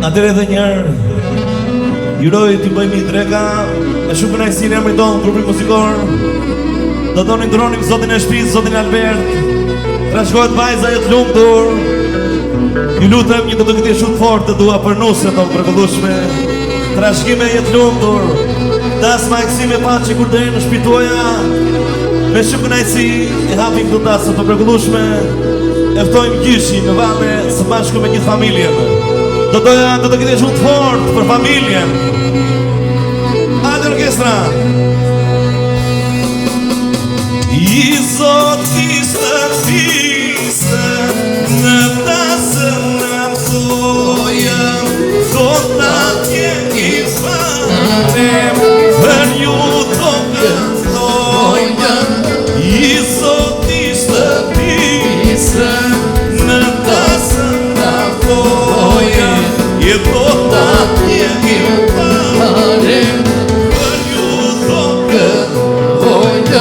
Atëre edhe njerë juroj t'i bëjmë i dreka e shumë kënaqësi në emrin tonë grupin muzikor. Do të ndronim zotin e shtëpisë, zotin Albert. Trashëgohet vajza e të lumtur. Ju lutem një dedikë shumë fort të dua për nusën tonë mrekullueshme. Trashëgime e të lumtur. Das Maksime Paçi kur deri në shtëpi tuaja. Me shumë kënaqësi e hapim këtë dasë të mrekullueshme. E ftojmë gjyshin në valle së bashku me gjithë familjen. Do të këtë shumë të fort për familjen. Hajde orkestra. I zot ishte piste në tasën në toja, do të tjeni farem për ju do këndojnë. I zot ishte piste në tasën në toja, e do të tjeni farem për ju do këndojnë.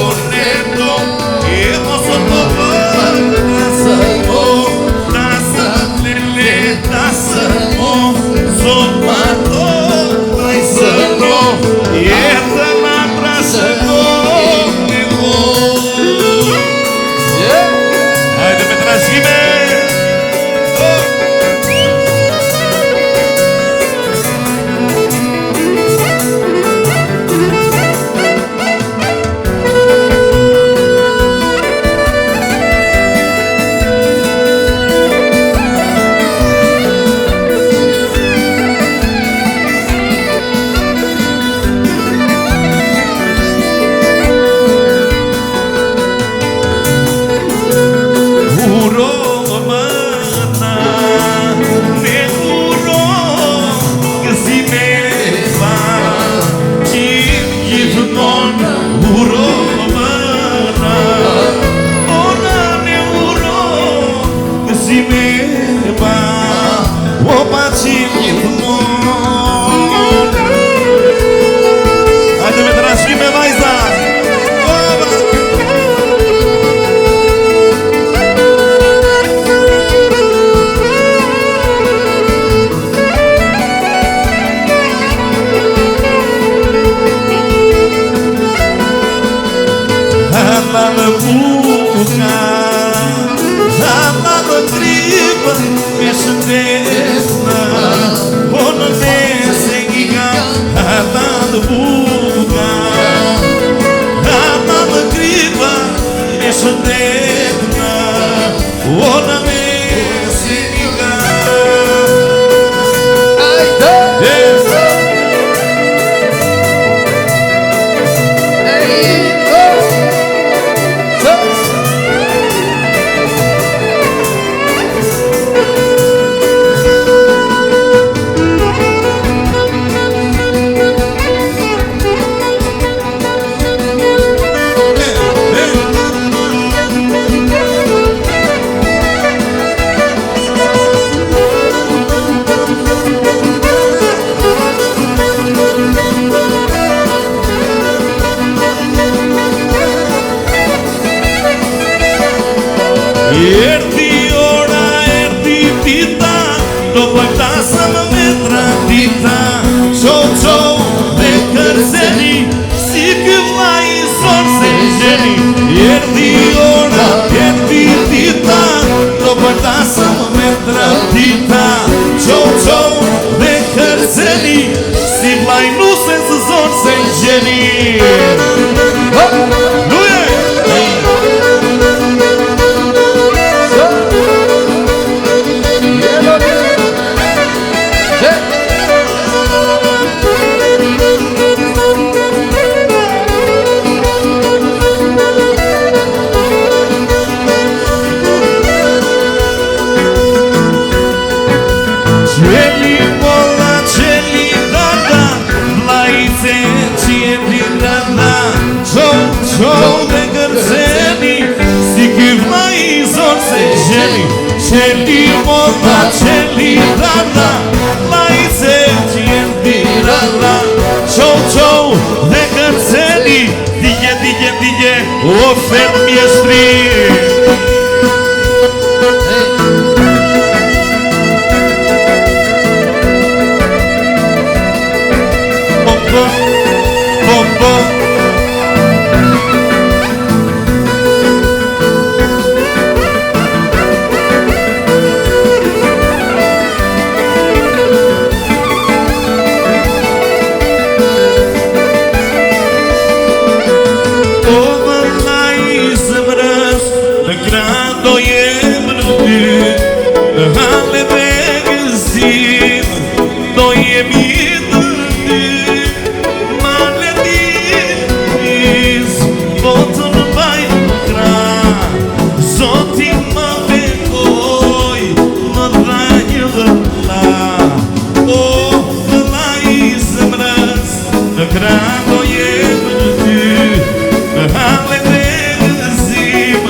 Correndo, e posso gripë me shëndetna, po në mese nga ata të buka, ata të gripë me shëndetna, po në mese nga. Erdi ora, erdi dita, do pojtasa më metra dita, qo dhe kërzeni, si këvla i zorë se gjeni. Erdi ora, erdi dita, do pojtasa më metra dita, qo dhe kërzeni, si vla i nuse se zorë se gjeni. Qeli molla, qeli dada, vlajce qeli dada, qo dhe kërzeni, si ki vlaj i zorë se gjeni. Qeli molla, qeli dada, vlajce qeli dada, qo dhe kërzeni, dije, o fet mjeshtri. Do jem në ty, në hale dhe gëzim, do jem i të ty, ma le dinis, botën baj në kra, zoti më bekoj, më dha një dhëlla, o dhëlla i zemrës, në kra do jem në ty, në hale dhe gëzim,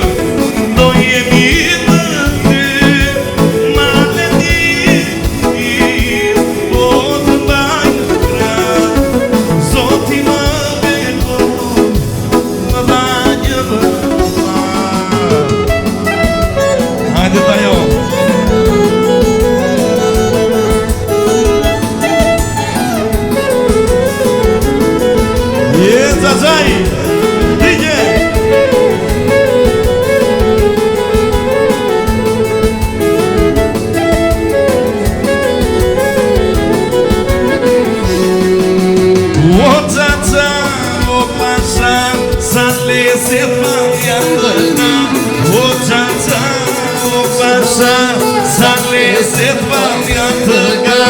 sa leset valja të ga,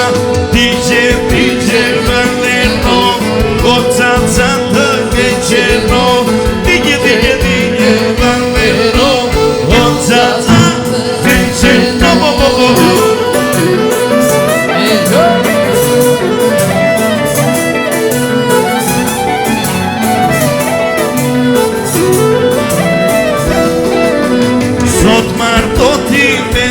dije valeno, o ca të keqeno, dije valeno, o ca të keqeno. Sot martoti me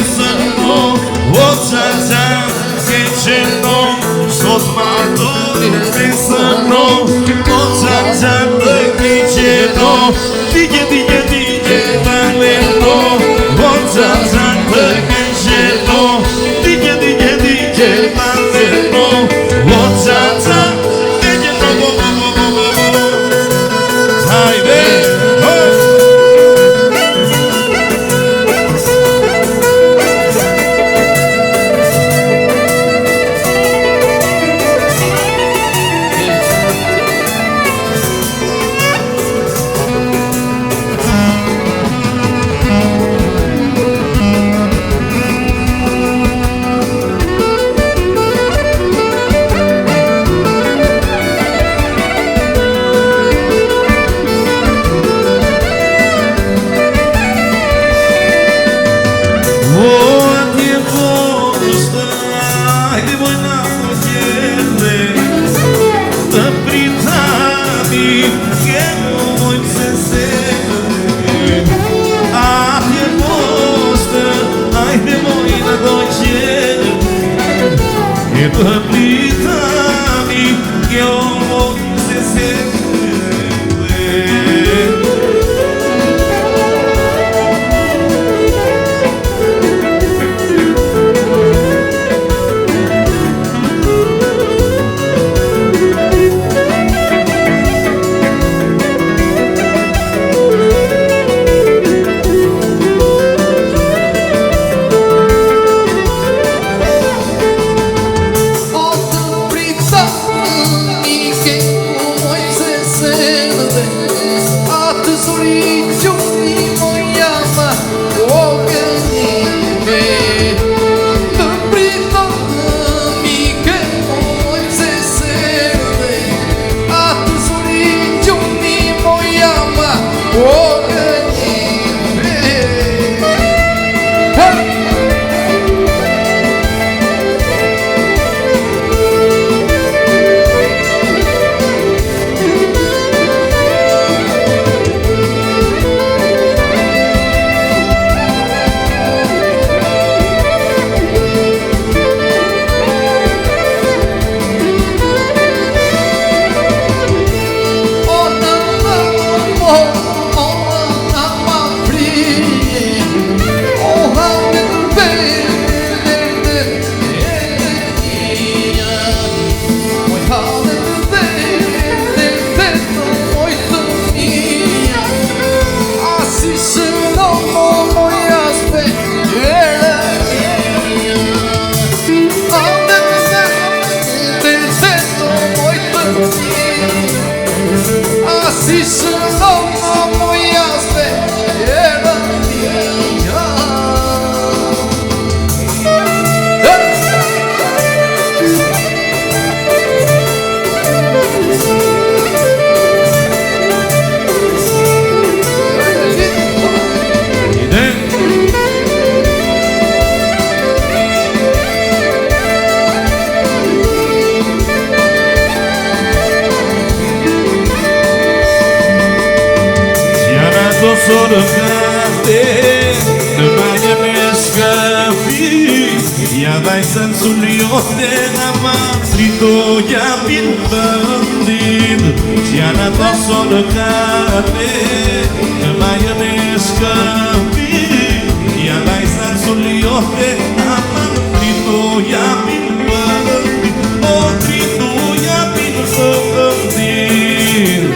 Kapitani, kjo se Sorocate, në majën e shkapi, ja vajzën suliote nga ma, frito japin bëndin, janë ato sorocate, në majën e shkapi, ja vajzën suliote nga ma, frito japin bëndin, o frito japin bëndin.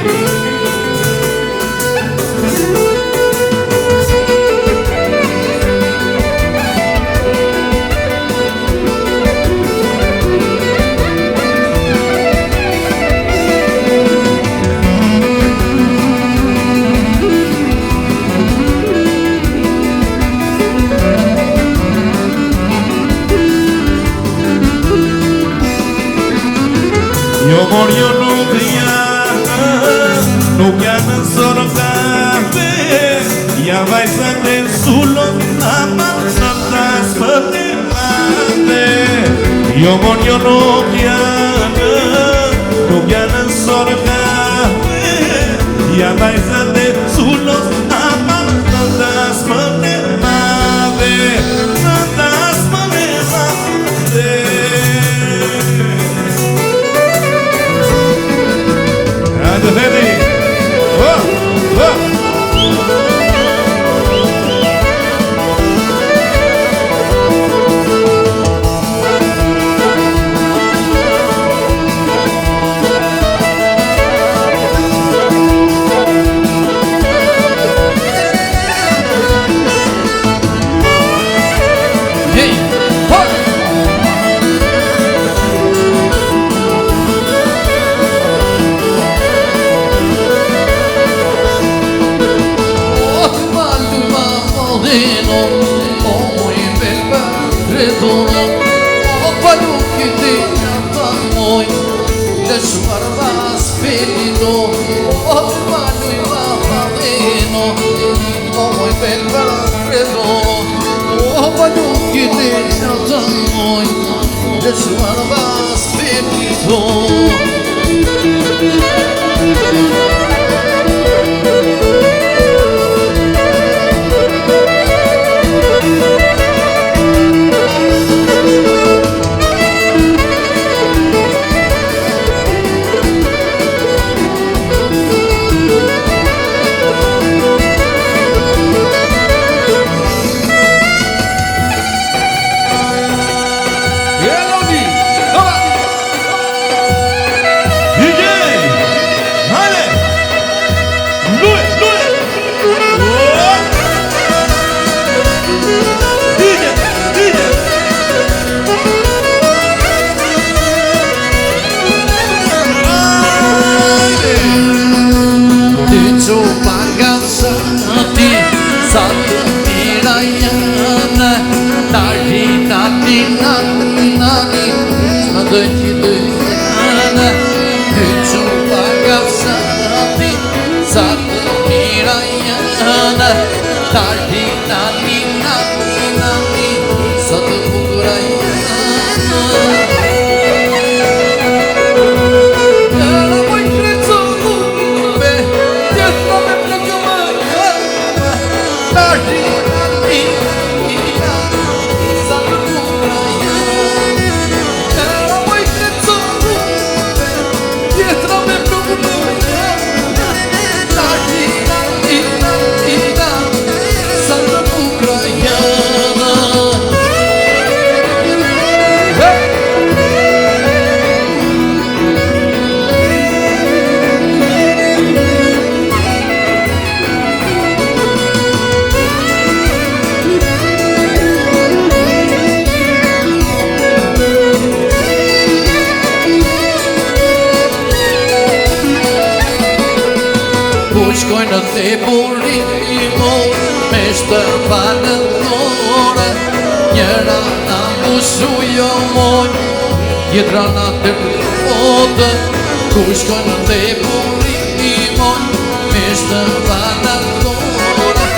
Jo nuk janë Sorocate, ja vajzën e sulon ama në tas për të mate. Jo nuk janë Sorocate, ja vajzën e sulon ama në tas për të mate. Në tas për të mate. Ande vedi. Nani, nani, nani, nani, sa të bukura jena. Era moj kreco lupe, tjetra me plëkë më jena. Nani, nani, nani, nani, sa të bukura jena. Era moj kreco lupe, tjetra me plëkë më jena. Nani, nani, nani, nani, sa të bukura jena. Ku shkoj në te burimon, me shtëpanën tore, njëra na bushu jo moj, jetra na të plodë. Ku shkoj në te burimon, me shtëpanën tore,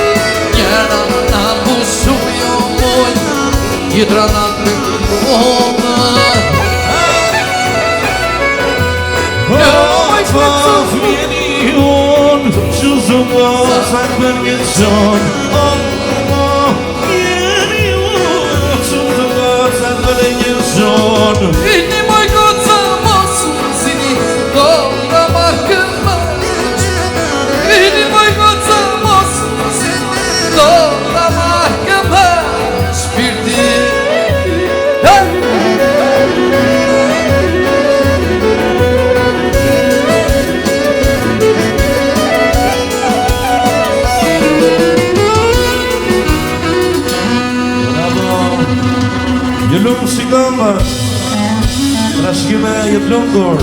njëra na bushu jo moj, jetra na të plodë. Fëmjeni unë që zëmësak për një qonë. Fëmjeni unë që zëmësak për një qonë. Inni moj goca mos zini, do nga markë më. Inni moj goca mos zini, do nga markë më. Shpirti Jetë lungë si këmbë, trashkime jetë lungur.